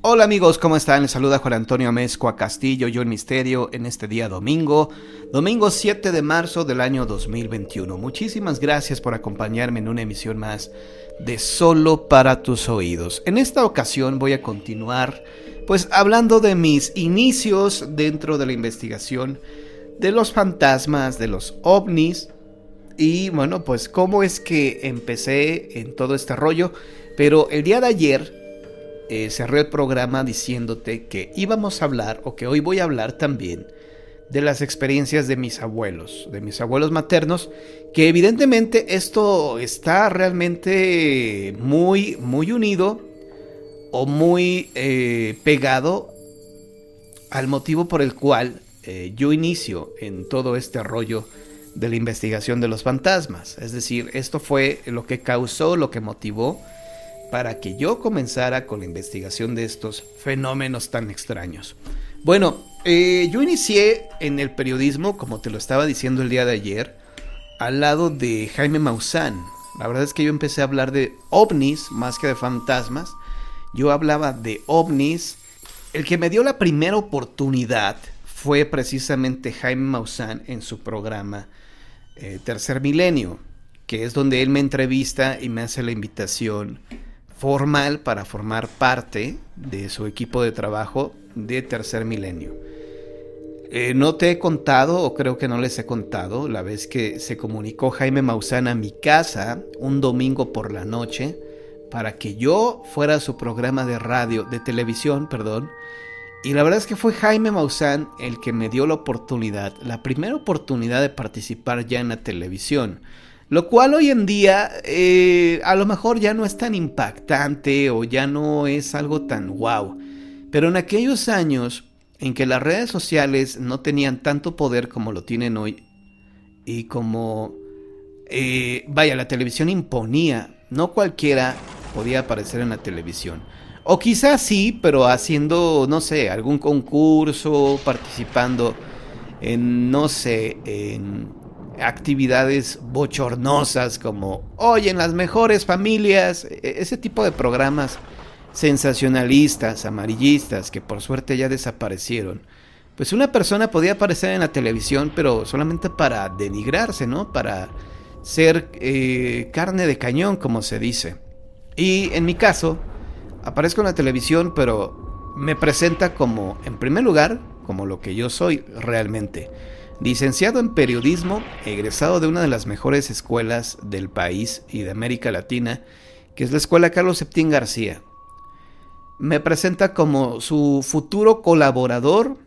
Hola amigos, ¿cómo están? Les saluda Juan Antonio Amezcua Castillo, yo el Misterio, en este día domingo 7 de marzo del año 2021. Muchísimas gracias por acompañarme en una emisión más de Solo para tus oídos. En esta ocasión voy a continuar pues hablando de mis inicios dentro de la investigación de los fantasmas, de los ovnis y bueno, pues cómo es que empecé en todo este rollo. Pero el día de ayer cerré el programa diciéndote que íbamos a hablar, o que hoy voy a hablar también, de las experiencias de mis abuelos maternos, que evidentemente esto está realmente muy unido o muy pegado al motivo por el cual yo inicio en todo este rollo de la investigación de los fantasmas. Es decir, esto fue lo que causó, lo que motivó para que yo comenzara con la investigación de estos fenómenos tan extraños. Bueno, yo inicié en el periodismo, como te lo estaba diciendo el día de ayer, al lado de Jaime Maussan. La verdad es que yo empecé a hablar de ovnis más que de fantasmas. Yo hablaba de ovnis. El que me dio la primera oportunidad fue precisamente Jaime Maussan en su programa Tercer Milenio, que es donde él me entrevista y me hace la invitación formal para formar parte de su equipo de trabajo de Tercer Milenio. No te he contado, o creo que no les he contado, la vez que se comunicó Jaime Maussan a mi casa un domingo por la noche para que yo fuera a su programa de televisión, y la verdad es que fue Jaime Maussan el que me dio la primera oportunidad de participar ya en la televisión. Lo cual hoy en día a lo mejor ya no es tan impactante o ya no es algo tan wow. Pero en aquellos años en que las redes sociales no tenían tanto poder como lo tienen hoy y como, la televisión imponía, no cualquiera podía aparecer en la televisión. O quizás sí, pero haciendo, no sé, algún concurso, participando en, no sé, en actividades bochornosas como hoy en las mejores familias, ese tipo de programas sensacionalistas, amarillistas, que por suerte ya desaparecieron. Pues una persona podía aparecer en la televisión, pero solamente para denigrarse, ¿no? Para ser carne de cañón, como se dice. Y en mi caso, aparezco en la televisión, pero me presenta como, en primer lugar, como lo que yo soy realmente. Licenciado en periodismo, egresado de una de las mejores escuelas del país y de América Latina, que es la Escuela Carlos Septín García. Me presenta como su futuro colaborador,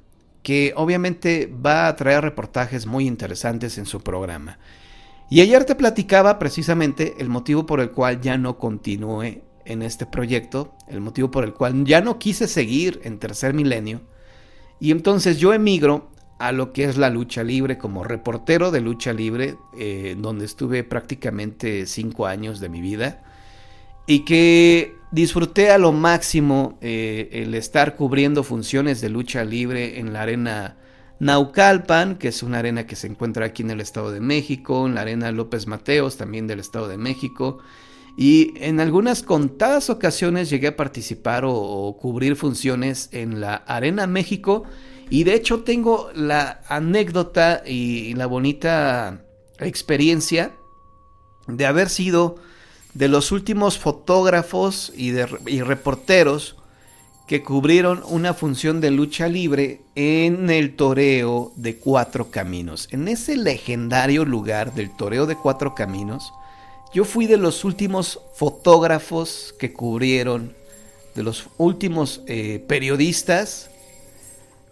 que obviamente va a traer reportajes muy interesantes en su programa. Y ayer te platicaba precisamente el motivo por el cual ya no continué en este proyecto, el motivo por el cual ya no quise seguir en Tercer Milenio, y entonces yo emigro a lo que es la lucha libre como reportero de lucha libre, donde estuve prácticamente 5 años de mi vida y que disfruté a lo máximo el estar cubriendo funciones de lucha libre en la arena Naucalpan, que es una arena que se encuentra aquí en el Estado de México, en la arena López Mateos, también del Estado de México, y en algunas contadas ocasiones llegué a participar o cubrir funciones en la Arena México. Y de hecho tengo la anécdota y la bonita experiencia de haber sido de los últimos fotógrafos y reporteros que cubrieron una función de lucha libre en el toreo de Cuatro Caminos. En ese legendario lugar del toreo de Cuatro Caminos, yo fui de los últimos fotógrafos que cubrieron, de los últimos periodistas,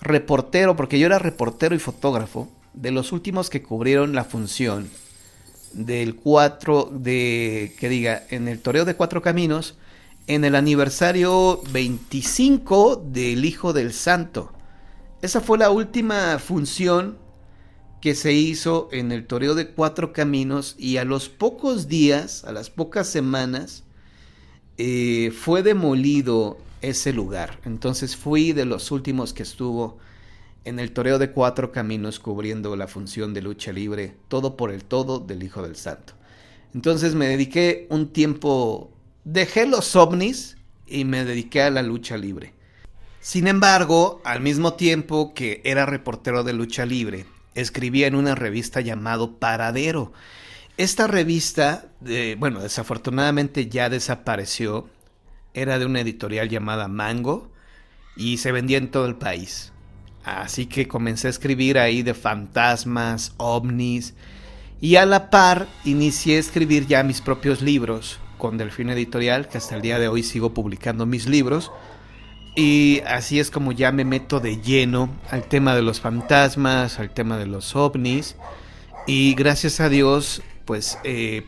reportero, porque yo era reportero y fotógrafo, de los últimos que cubrieron la función del en el toreo de Cuatro Caminos, en el aniversario 25 del Hijo del Santo. Esa fue la última función que se hizo en el toreo de Cuatro Caminos, y a los pocos días, a las pocas semanas, fue demolido ese lugar. Entonces fui de los últimos que estuvo en el toreo de Cuatro Caminos cubriendo la función de lucha libre, todo por el todo del Hijo del Santo. Entonces me dediqué un tiempo, dejé los ovnis y me dediqué a la lucha libre. Sin embargo, al mismo tiempo que era reportero de lucha libre, escribía en una revista llamado Paradero. Esta revista, bueno, desafortunadamente ya desapareció, era de una editorial llamada Mango y se vendía en todo el país. Así que comencé a escribir ahí de fantasmas, ovnis, y a la par inicié a escribir ya mis propios libros con Delfín Editorial, que hasta el día de hoy sigo publicando mis libros. Y así es como ya me meto de lleno al tema de los fantasmas, al tema de los ovnis. Y gracias a Dios, pues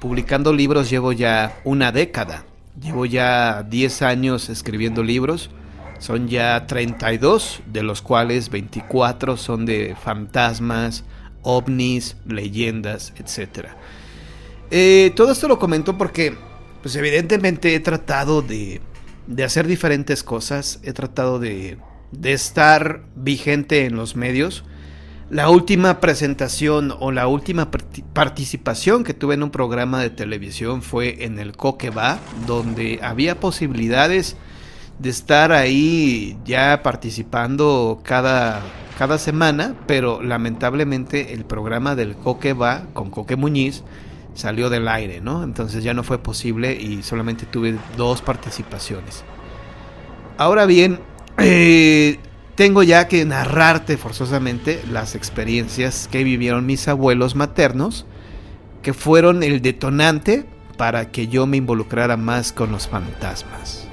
publicando libros llevo ya una década. Llevo ya 10 años escribiendo libros. Son ya 32, de los cuales 24 son de fantasmas, ovnis, leyendas, etc. Todo esto lo comento porque, pues evidentemente he tratado de hacer diferentes cosas. He tratado de estar vigente en los medios. La última presentación o la última participación que tuve en un programa de televisión fue en el Coque Va, donde había posibilidades de estar ahí ya participando cada semana, pero lamentablemente el programa del Coque Va con Coque Muñiz salió del aire, ¿no? Entonces ya no fue posible y solamente tuve 2 participaciones. Ahora bien, tengo ya que narrarte forzosamente las experiencias que vivieron mis abuelos maternos, que fueron el detonante para que yo me involucrara más con los fantasmas.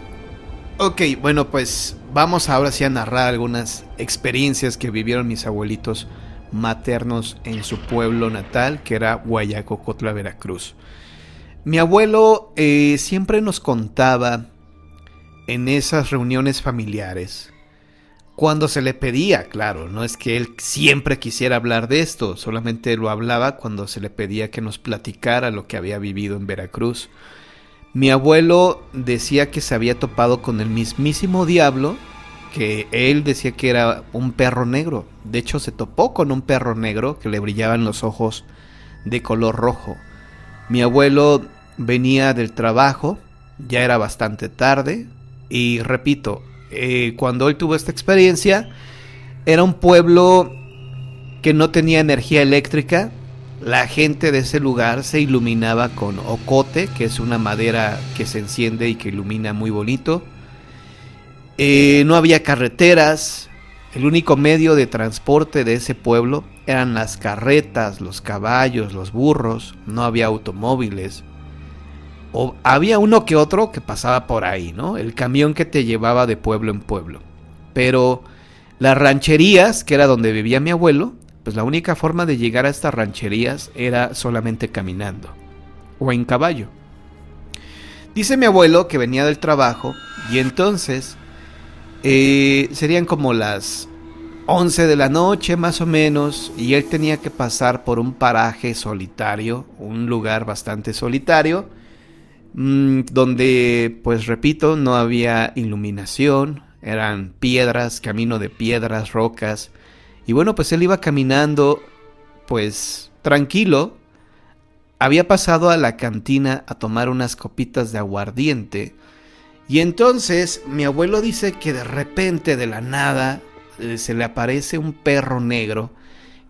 Ok, bueno, pues vamos ahora sí a narrar algunas experiencias que vivieron mis abuelitos maternos en su pueblo natal, que era Guayacocotla, Veracruz. Mi abuelo siempre nos contaba en esas reuniones familiares, cuando se le pedía, claro, no es que él siempre quisiera hablar de esto, solamente lo hablaba cuando se le pedía que nos platicara lo que había vivido en Veracruz. Mi abuelo decía que se había topado con el mismísimo diablo, que él decía que era un perro negro. De hecho, se topó con un perro negro que le brillaban los ojos de color rojo. Mi abuelo venía del trabajo, ya era bastante tarde, y repito, cuando él tuvo esta experiencia, era un pueblo que no tenía energía eléctrica. La gente de ese lugar se iluminaba con ocote, que es una madera que se enciende y que ilumina muy bonito. No había carreteras. El único medio de transporte de ese pueblo eran las carretas, los caballos, los burros. No había automóviles. O había uno que otro que pasaba por ahí, ¿no? El camión que te llevaba de pueblo en pueblo. Pero las rancherías, que era donde vivía mi abuelo, pues la única forma de llegar a estas rancherías era solamente caminando o en caballo. Dice mi abuelo que venía del trabajo y entonces serían como las 11 de la noche más o menos, y él tenía que pasar por un paraje solitario, un lugar bastante solitario, donde, pues repito, no había iluminación, eran piedras, camino de piedras, rocas. Y bueno, pues él iba caminando, pues tranquilo. Había pasado a la cantina a tomar unas copitas de aguardiente. Y entonces mi abuelo dice que de repente, de la nada, se le aparece un perro negro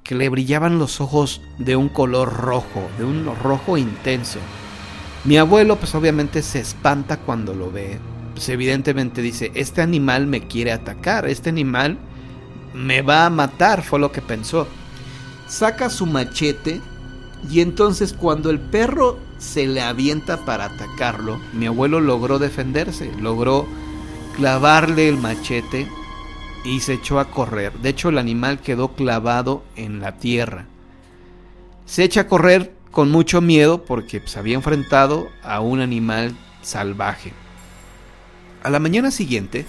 que le brillaban los ojos de un color rojo, de un rojo intenso. Mi abuelo pues obviamente se espanta cuando lo ve. Pues evidentemente dice, este animal me quiere atacar, este animal me va a matar, fue lo que pensó. Saca su machete y entonces cuando el perro se le avienta para atacarlo, mi abuelo logró defenderse, logró clavarle el machete y se echó a correr. De hecho, el animal quedó clavado en la tierra. Se echa a correr con mucho miedo porque se había enfrentado a un animal salvaje. A la mañana siguiente,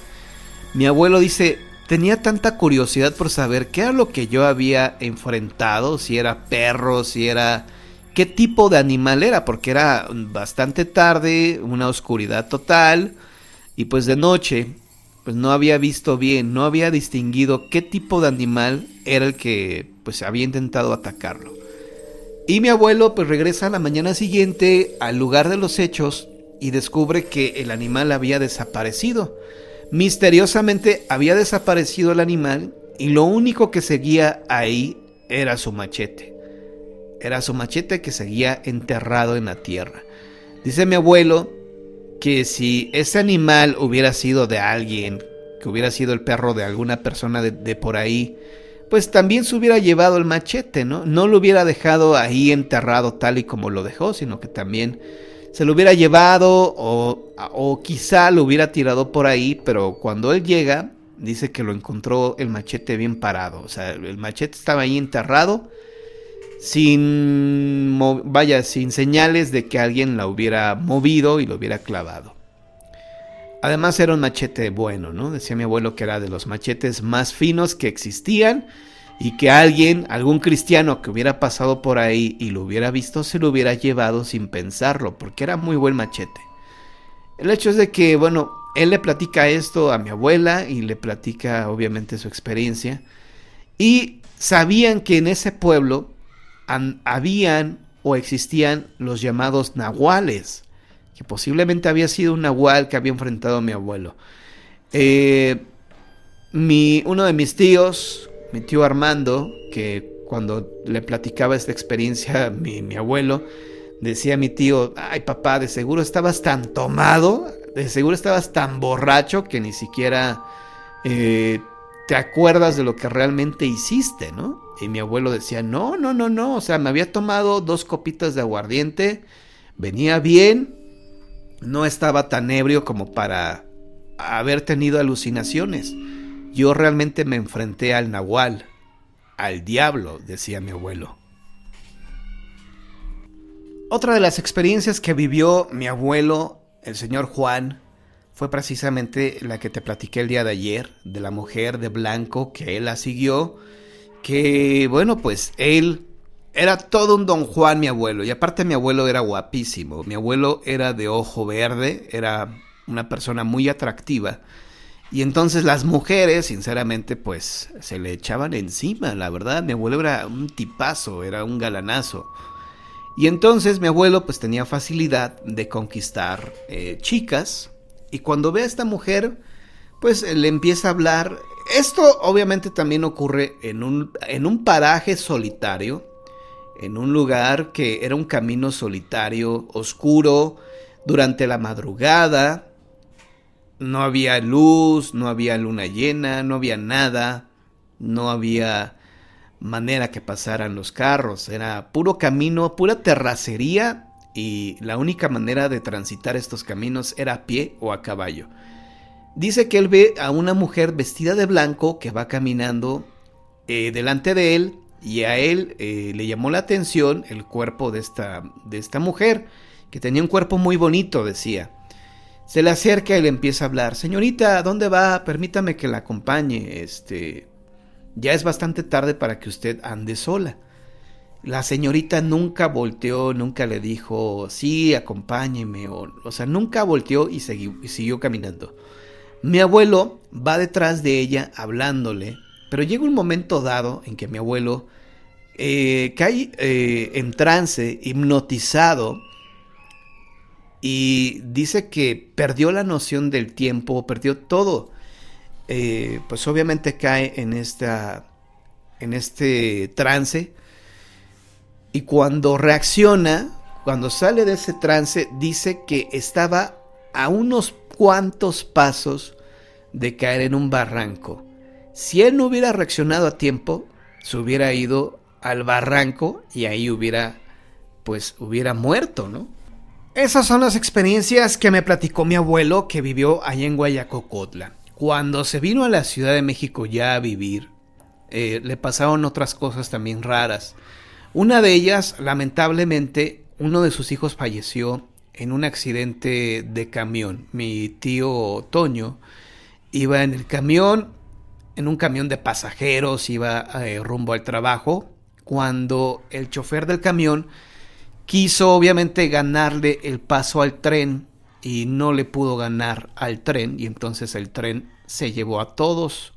mi abuelo dice, tenía tanta curiosidad por saber qué era lo que yo había enfrentado, si era perro, si era... qué tipo de animal era, porque era bastante tarde, una oscuridad total, y pues de noche, pues no había visto bien, no había distinguido qué tipo de animal era el que pues había intentado atacarlo. Y mi abuelo pues regresa a la mañana siguiente al lugar de los hechos y descubre que el animal había desaparecido. Misteriosamente había desaparecido el animal y lo único que seguía ahí era su machete. Era su machete que seguía enterrado en la tierra. Dice mi abuelo que si ese animal hubiera sido de alguien, que hubiera sido el perro de alguna persona de por ahí, pues también se hubiera llevado el machete, ¿no? No lo hubiera dejado ahí enterrado tal y como lo dejó, sino que también se lo hubiera llevado o quizá lo hubiera tirado por ahí, pero cuando él llega, dice que lo encontró el machete bien parado. O sea, el machete estaba ahí enterrado, sin señales de que alguien la hubiera movido y lo hubiera clavado. Además era un machete bueno, ¿no? Decía mi abuelo que era de los machetes más finos que existían y que algún cristiano que hubiera pasado por ahí y lo hubiera visto, se lo hubiera llevado sin pensarlo, porque era muy buen machete. El hecho es de que, bueno, él le platica esto a mi abuela y le platica obviamente su experiencia. Y sabían que en ese pueblo habían o existían los llamados nahuales, que posiblemente había sido un nahual que había enfrentado a mi abuelo. Uno de mis tíos, mi tío Armando, que cuando le platicaba esta experiencia a mi abuelo, decía a mi tío: ay papá, de seguro estabas tan tomado, de seguro estabas tan borracho que ni siquiera te acuerdas de lo que realmente hiciste, ¿no? Y mi abuelo decía: no, o sea, me había tomado 2 copitas de aguardiente, venía bien, no estaba tan ebrio como para haber tenido alucinaciones. Yo realmente me enfrenté al nahual, al diablo, decía mi abuelo. Otra de las experiencias que vivió mi abuelo, el señor Juan, fue precisamente la que te platiqué el día de ayer, de la mujer de blanco que él la siguió, que bueno, pues él era todo un don Juan, mi abuelo, y aparte mi abuelo era guapísimo. Mi abuelo era de ojo verde, era una persona muy atractiva, y entonces las mujeres, sinceramente, pues se le echaban encima, la verdad. Mi abuelo era un tipazo, era un galanazo. Y entonces mi abuelo pues tenía facilidad de conquistar chicas, y cuando ve a esta mujer, pues le empieza a hablar. Esto obviamente también ocurre en un paraje solitario, en un lugar que era un camino solitario, oscuro, durante la madrugada. No había luz, no había luna llena, no había nada, no había manera que pasaran los carros. Era puro camino, pura terracería, y la única manera de transitar estos caminos era a pie o a caballo. Dice que él ve a una mujer vestida de blanco que va caminando delante de él, y a él le llamó la atención el cuerpo de esta mujer, que tenía un cuerpo muy bonito, decía. Se le acerca y le empieza a hablar: señorita, ¿dónde va? Permítame que la acompañe, ya es bastante tarde para que usted ande sola. La señorita nunca volteó, nunca le dijo: sí, acompáñeme, o sea, nunca volteó y siguió caminando. Mi abuelo va detrás de ella hablándole, pero llega un momento dado en que mi abuelo cae en trance, hipnotizado, y dice que perdió la noción del tiempo, perdió todo. Pues obviamente cae en este trance, y cuando reacciona, cuando sale de ese trance, dice que estaba a unos cuantos pasos de caer en un barranco. Si él no hubiera reaccionado a tiempo, se hubiera ido al barranco y ahí hubiera muerto, ¿no? Esas son las experiencias que me platicó mi abuelo, que vivió allá en Guayacocotla. Cuando se vino a la Ciudad de México ya a vivir, le pasaron otras cosas también raras. Una de ellas, lamentablemente, uno de sus hijos falleció en un accidente de camión. Mi tío Toño iba en el camión, en un camión de pasajeros, iba rumbo al trabajo, cuando el chofer del camión quiso obviamente ganarle el paso al tren y no le pudo ganar al tren, y entonces el tren se llevó a todos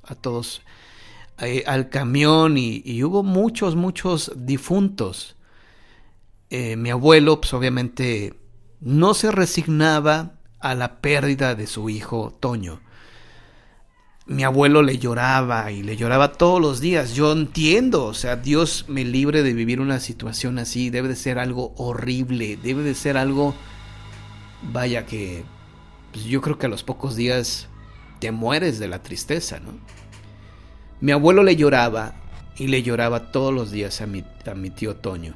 al camión, y hubo muchos difuntos. Mi abuelo pues obviamente no se resignaba a la pérdida de su hijo Toño. mi abuelo le lloraba y le lloraba todos los días. Yo entiendo, o sea, Dios me libre de vivir una situación así. Debe de ser algo horrible, debe de ser algo, vaya que, pues yo creo que a los pocos días te mueres de la tristeza, ¿no? Mi abuelo le lloraba y le lloraba todos los días a mi tío Toño.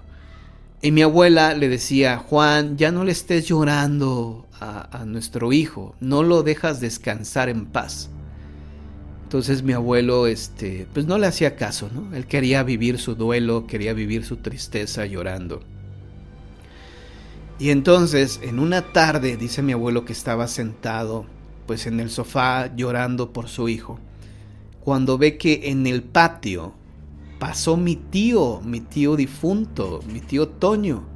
Y mi abuela le decía: Juan, ya no le estés llorando a nuestro hijo, no lo dejas descansar en paz. Entonces mi abuelo pues no le hacía caso, ¿no? Él quería vivir su duelo, quería vivir su tristeza llorando. Y entonces en una tarde, dice mi abuelo que estaba sentado pues en el sofá llorando por su hijo, cuando ve que en el patio pasó mi tío difunto, mi tío Toño.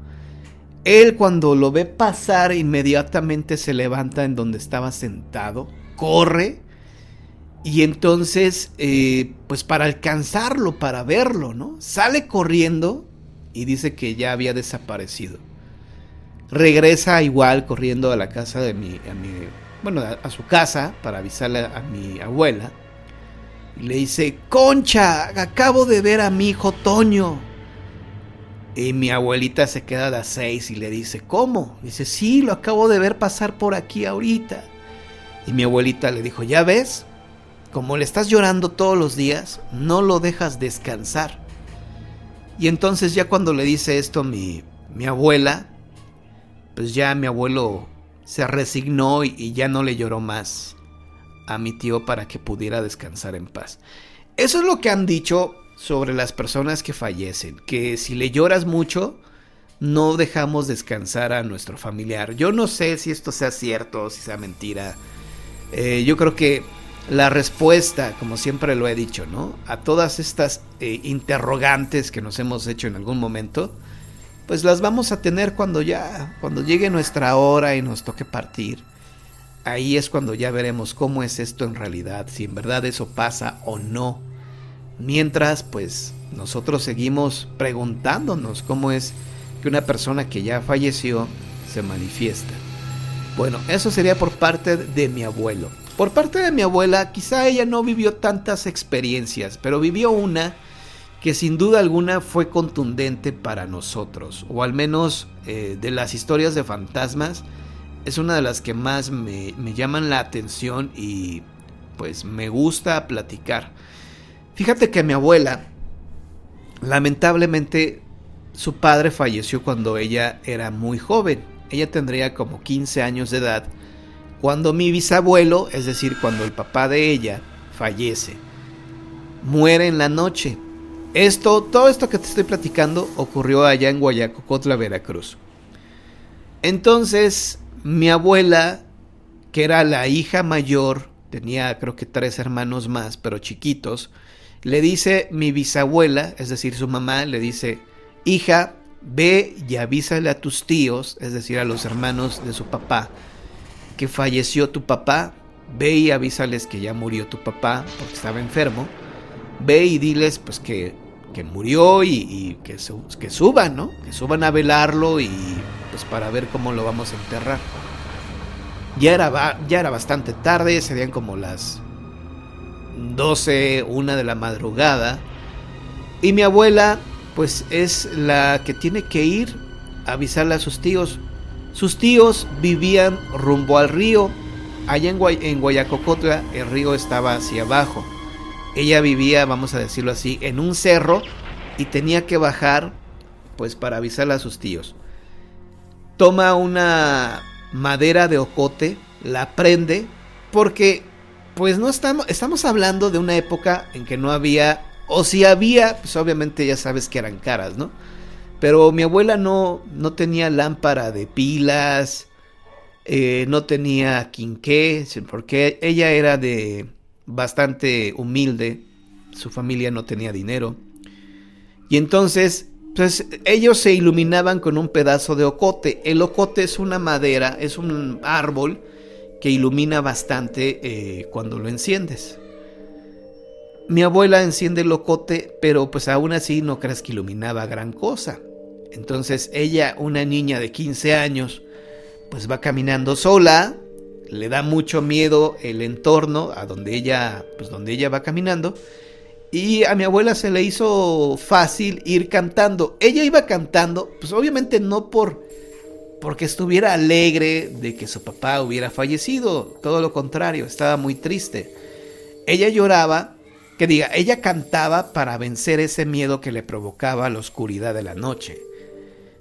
Él, cuando lo ve pasar, inmediatamente se levanta en donde estaba sentado, corre, y entonces pues para alcanzarlo, para verlo, ¿no? Sale corriendo y dice que ya había desaparecido. Regresa igual corriendo a la casa de a su casa para avisarle a mi abuela. Y le dice: Concha, acabo de ver a mi hijo Toño. Y mi abuelita se queda de a 6 y le dice: ¿cómo? Dice: sí, lo acabo de ver pasar por aquí ahorita. Y mi abuelita le dijo: ¿ya ves? Como le estás llorando todos los días, no lo dejas descansar. Y entonces ya cuando le dice esto mi abuela, pues ya mi abuelo se resignó y ya no le lloró más a mi tío para que pudiera descansar en paz. Eso es lo que han dicho sobre las personas que fallecen, que si le lloras mucho, no dejamos descansar a nuestro familiar. Yo no sé si esto sea cierto o si sea mentira. Yo creo que la respuesta, como siempre lo he dicho, ¿no?, a todas estas interrogantes que nos hemos hecho en algún momento, pues las vamos a tener cuando llegue nuestra hora y nos toque partir. Ahí es cuando ya veremos cómo es esto en realidad, si en verdad eso pasa o no. Mientras, pues, nosotros seguimos preguntándonos cómo es que una persona que ya falleció se manifiesta. Bueno, eso sería por parte de mi abuelo. Por parte de mi abuela, quizá ella no vivió tantas experiencias, pero vivió una que sin duda alguna fue contundente para nosotros, o al menos de las historias de fantasmas, es una de las que más me llaman la atención y pues me gusta platicar. Fíjate que mi abuela, lamentablemente, su padre falleció cuando ella era muy joven. Ella tendría como 15 años de edad cuando mi bisabuelo, es decir, cuando el papá de ella fallece. Muere en la noche. Todo esto que te estoy platicando ocurrió allá en Guayacocotla, Veracruz. Entonces, mi abuela, que era la hija mayor, tenía creo que 3 hermanos más, pero chiquitos, le dice mi bisabuela, es decir, su mamá, le dice: hija, ve y avísale a tus tíos, es decir, a los hermanos de su papá, que falleció tu papá. Ve y avísales que ya murió tu papá porque estaba enfermo. Ve y diles pues que murió y que suban, ¿no? Que suban a velarlo y pues para ver cómo lo vamos a enterrar. Ya era bastante tarde, serían como las 12, 1 de la madrugada. Y mi abuela pues es la que tiene que ir a avisarle a sus tíos. Sus tíos vivían rumbo al río. Allá en Guayacocotla el río estaba hacia abajo. Ella vivía, vamos a decirlo así, en un cerro y tenía que bajar pues para avisarle a sus tíos. Toma una madera de ocote, la prende, porque pues no estamos hablando de una época en que no había, o si había, pues obviamente ya sabes que eran caras, ¿no? Pero mi abuela no tenía lámpara de pilas, no tenía quinqué, porque ella era de bastante humilde, su familia no tenía dinero. Y entonces, pues ellos se iluminaban con un pedazo de ocote. El ocote es una madera, es un árbol que ilumina bastante cuando lo enciendes. Mi abuela enciende el ocote, pero pues aún así no creas que iluminaba gran cosa. Entonces ella, una niña de 15 años, pues va caminando sola le da mucho miedo el entorno a donde ella va caminando. Y a mi abuela se le hizo fácil ir cantando. Ella iba cantando, pues obviamente no porque estuviera alegre de que su papá hubiera fallecido. Todo lo contrario, estaba muy triste. Ella lloraba, ella cantaba para vencer ese miedo que le provocaba la oscuridad de la noche.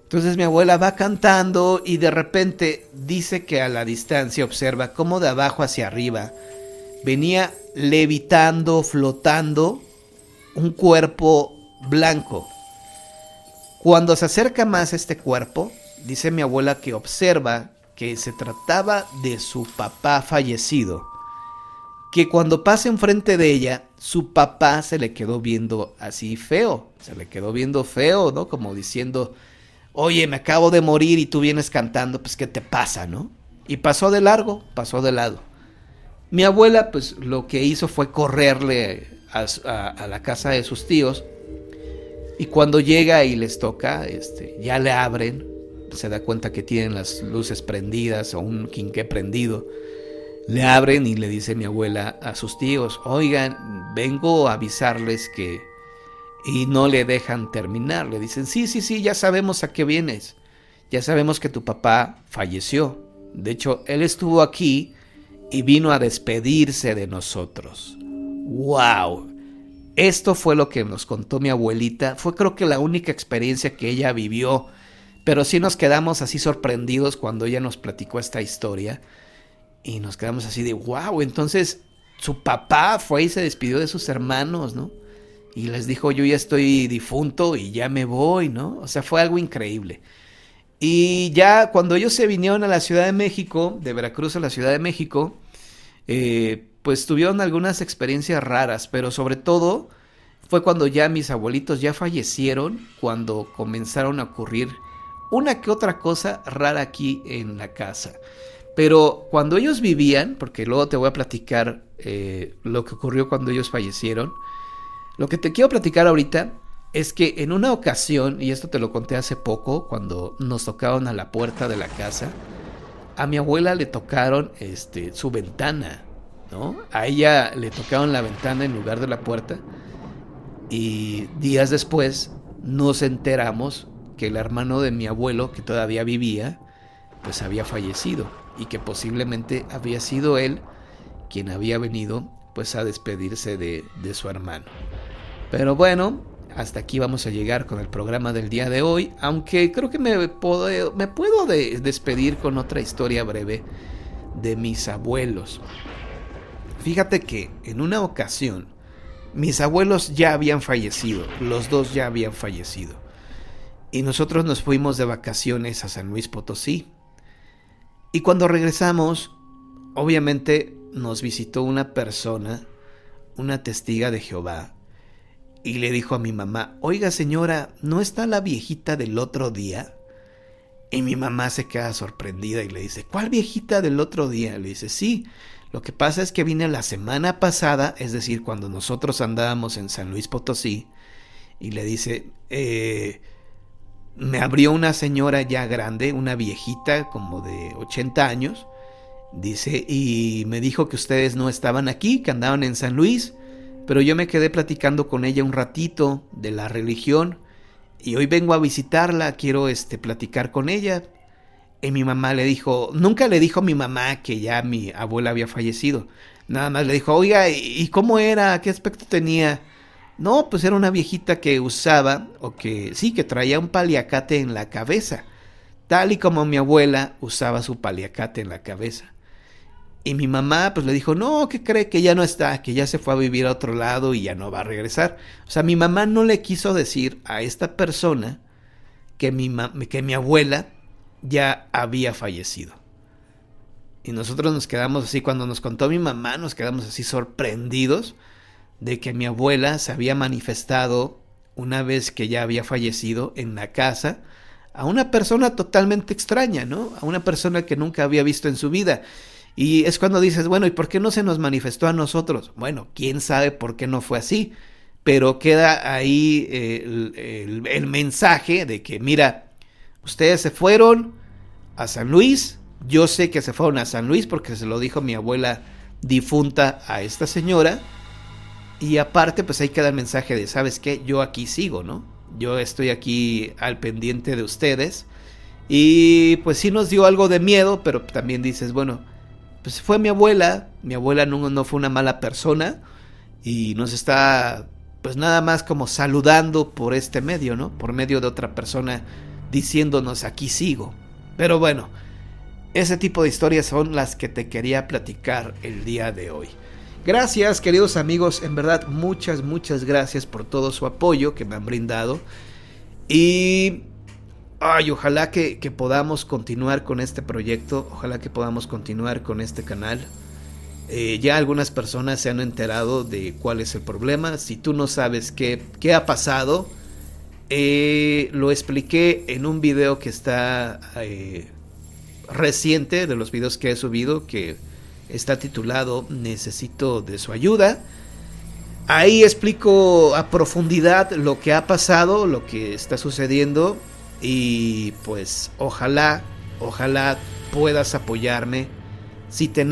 Entonces mi abuela va cantando y de repente dice que a la distancia observa cómo de abajo hacia arriba venía levitando, flotando un cuerpo blanco. Cuando se acerca más a este cuerpo, dice mi abuela que observa que se trataba de su papá fallecido, que cuando pasa enfrente de ella, su papá se le quedó viendo así feo, ¿no? Como diciendo, oye, me acabo de morir y tú vienes cantando, pues ¿qué te pasa, no? Y pasó de largo, pasó de lado. Mi abuela, pues lo que hizo fue correrle a la casa de sus tíos, y cuando llega y les toca, ya le abren, se da cuenta que tienen las luces prendidas o un quinqué prendido. Le abren y le dice mi abuela a sus tíos, oigan, vengo a avisarles que... Y no le dejan terminar, le dicen, sí, ya sabemos a qué vienes, ya sabemos que tu papá falleció. De hecho, él estuvo aquí y vino a despedirse de nosotros. ¡Wow! Esto fue lo que nos contó mi abuelita, fue creo que la única experiencia que ella vivió, pero sí nos quedamos así sorprendidos cuando ella nos platicó esta historia. Y nos quedamos así de wow, entonces su papá fue y se despidió de sus hermanos, ¿no? Y les dijo, yo ya estoy difunto y ya me voy, ¿no? O sea, fue algo increíble. Y ya cuando ellos se vinieron a la Ciudad de México, de Veracruz a la Ciudad de México, pues tuvieron algunas experiencias raras, pero sobre todo fue cuando ya mis abuelitos ya fallecieron, cuando comenzaron a ocurrir una que otra cosa rara aquí en la casa. Pero cuando ellos vivían, porque luego te voy a platicar lo que ocurrió cuando ellos fallecieron, lo que te quiero platicar ahorita es que en una ocasión, y esto te lo conté hace poco, cuando nos tocaron a la puerta de la casa, a mi abuela le tocaron su ventana, ¿no? A ella le tocaron la ventana en lugar de la puerta, y días después nos enteramos que el hermano de mi abuelo, que todavía vivía, pues había fallecido, y que posiblemente había sido él quien había venido pues a despedirse de su hermano. Pero bueno, hasta aquí vamos a llegar con el programa del día de hoy, aunque creo que me puedo despedir con otra historia breve de mis abuelos. Fíjate que en una ocasión mis abuelos ya habían fallecido, los dos ya habían fallecido, y nosotros nos fuimos de vacaciones a San Luis Potosí. Y cuando regresamos, obviamente nos visitó una persona, una testiga de Jehová, y le dijo a mi mamá, oiga señora, ¿no está la viejita del otro día? Y mi mamá se queda sorprendida y le dice, ¿cuál viejita del otro día? Le dice, sí, lo que pasa es que vine la semana pasada, es decir, cuando nosotros andábamos en San Luis Potosí, y le dice, me abrió una señora ya grande, una viejita como de 80 años, dice, y me dijo que ustedes no estaban aquí, que andaban en San Luis, pero yo me quedé platicando con ella un ratito de la religión, y hoy vengo a visitarla, quiero platicar con ella. Y mi mamá le dijo, nunca le dijo a mi mamá que ya mi abuela había fallecido, nada más le dijo, oiga, ¿y cómo era? ¿Qué aspecto tenía? No, pues era una viejita que usaba, que traía un paliacate en la cabeza, tal y como mi abuela usaba su paliacate en la cabeza. Y mi mamá pues le dijo, no, ¿qué cree? Que ya no está, que ya se fue a vivir a otro lado y ya no va a regresar. O sea, mi mamá no le quiso decir a esta persona que mi abuela ya había fallecido. Y nosotros nos quedamos así, cuando nos contó mi mamá, nos quedamos así sorprendidos de que mi abuela se había manifestado una vez que ya había fallecido en la casa a una persona totalmente extraña, ¿no? A una persona que nunca había visto en su vida. Y es cuando dices, bueno, ¿y por qué no se nos manifestó a nosotros? Bueno, quién sabe por qué no fue así, pero queda ahí el mensaje de que, mira, ustedes se fueron a San Luis, Yo sé que se fueron a San Luis porque se lo dijo mi abuela difunta a esta señora. Y aparte, pues ahí queda el mensaje de, ¿sabes qué? Yo aquí sigo, ¿no? Yo estoy aquí al pendiente de ustedes. Y pues sí nos dio algo de miedo, pero también dices, bueno, pues fue mi abuela no fue una mala persona y nos está pues nada más como saludando por este medio, ¿no? Por medio de otra persona diciéndonos aquí sigo. Pero bueno, ese tipo de historias son las que te quería platicar el día de hoy. Gracias, queridos amigos, en verdad muchas gracias por todo su apoyo que me han brindado. Y ojalá que podamos continuar con este proyecto, ojalá que podamos continuar con este canal. Ya algunas personas se han enterado de cuál es el problema. Si tú no sabes qué ha pasado, lo expliqué en un video que está reciente, de los videos que he subido, que está titulado Necesito de su ayuda. Ahí explico a profundidad lo que ha pasado, lo que está sucediendo. Y pues ojalá puedas apoyarme. Si te